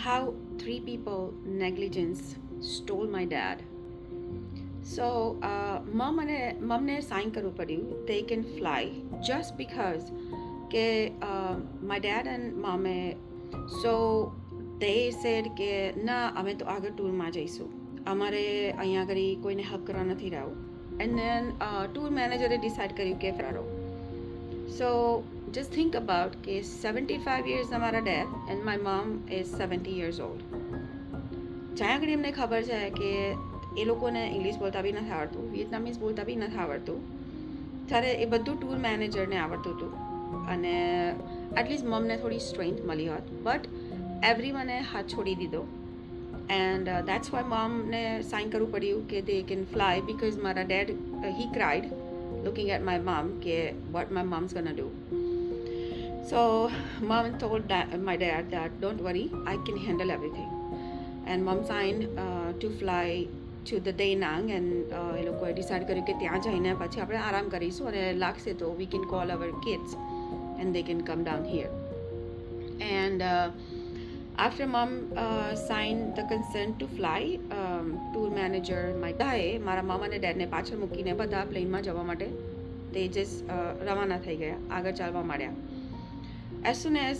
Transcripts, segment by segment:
how three people negligence stole my dad. So મમને sign કરવું પડ્યું they can fly just because કે my dad and mom so they said કે ના અમે તો આગળ ટૂરમાં જઈશું, અમારે અહીંયા આગળ કોઈને હેલ્પ કરવા નથી રહ્યું. એન્ડ દેન ટૂર મેનેજરે ડિસાઇડ કર્યું કે ફરારો. So just think about કે 75 years અમારા dead and my mom is 70 years old. જ્યાં આગળ એમને ખબર છે કે એ લોકોને ઇંગ્લિશ બોલતા બી નથી આવડતું, વિયેતનામીઝ બોલતા બી નથી આવડતું, ત્યારે એ બધું ટૂર મેનેજરને આવડતું હતું અને એટલીસ્ટ મમને થોડી સ્ટ્રેન્થ મળી હોત. બટ એવરીવને હાથ છોડી દીધો એન્ડ દેટ્સ વાય મોમને સાઇન કરવું પડ્યું કે દે કેન ફ્લાય બિકોઝ મારા dad he cried looking at my mom કે what my mom's gonna do. So mom told my dad that don't worry, I can handle everything. And mom signed to fly to the Da Nang and એ લોકોએ decide કર્યું કે ત્યાં જઈને પછી આપણે આરામ કરીશું અને લાગશે તો we can call our kids and they can come down here. And after mom signed the consent to fly, tour manager બધાએ મારા મામા અને ડેડને પાછળ મૂકીને બધા પ્લેનમાં જવા માટે તે જસ્ટ રવાના થઈ ગયા, આગળ ચાલવા માંડ્યા. As soon as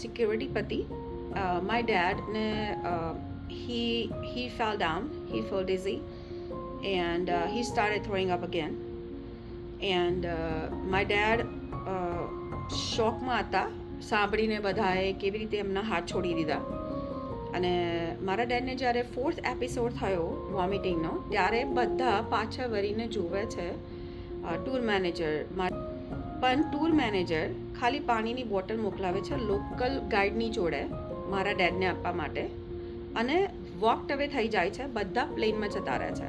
security પતિ, my dad he fell down, he felt dizzy and he started throwing up again. And my dad શોકમાં હતા, સાંભળીને બધાએ કેવી રીતે એમના હાથ છોડી દીધા. અને મારા ડેડને જ્યારે 4th એપિસોડ થયો વોમિટિંગનો ત્યારે બધા પાછા વળીને જુએ છે ટૂર મેનેજર. પણ ટૂર મેનેજર ખાલી પાણીની બોટલ મોકલાવે છે લોકલ ગાઈડની જોડે મારા ડેડને આપવા માટે અને વોકડ અવે થઈ જાય છે, બધા પ્લેનમાં જતા રહે છે.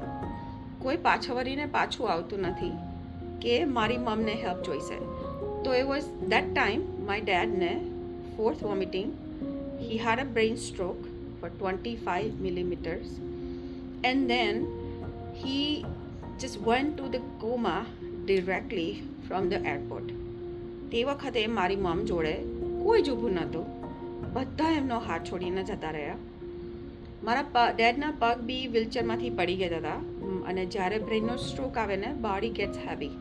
કોઈ પાછા વળીને પાછું આવતું નથી કે મારી મમને હેલ્પ જોઈશે. તો it was that time my dad ne 4th vomiting, he had a brain stroke for 25 millimeters and then he just went to the coma directly from the airport. તે વખતે મારી મમ જોડે કોઈ જ ઊભું નહોતું, બધા એમનો હાથ છોડીને જતા રહ્યા. મારા ડેડના પગ બી વ્હીલચેરમાંથી પડી ગયા હતા અને જ્યારે બ્રેઇનનો સ્ટ્રોક આવે ને બોડી ગેટ્સ હેવી.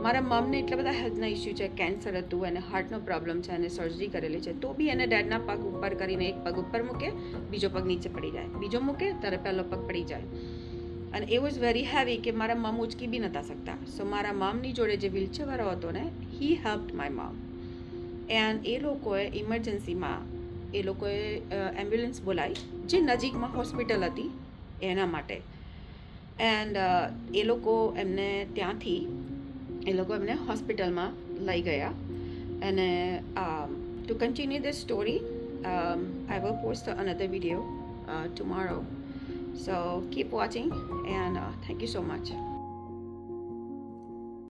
મારા મમને એટલા બધા હેલ્થના ઇસ્યુ છે, કેન્સર હતું અને હાર્ટનો પ્રોબ્લેમ છે અને સર્જરી કરેલી છે, તો બી એને ડેડના પગ ઉપર કરીને એક પગ ઉપર મૂકે, બીજો પગ નીચે પડી જાય, બીજો મૂકે ત્યારે પહેલો પગ પડી જાય. અને એ વોઝ વેરી હેવી કે મારા મમ ઉચકી બી નહોતા શકતા. સો મારા મમની જોડે જે વ્હીલચેરવાળો હતો ને હી હેલ્પ્ડ માય મમ. એન્ડ એ લોકોએ ઇમરજન્સીમાં એ લોકોએ એમ્બ્યુલન્સ બોલાવી જે નજીકમાં હોસ્પિટલ હતી એના માટે. એન્ડ એ લોકો એમને ત્યાંથી એ લોકો એમને હોસ્પિટલમાં લઈ ગયા. અને two continue this story I will post another video tomorrow. So keep watching and thank you so much.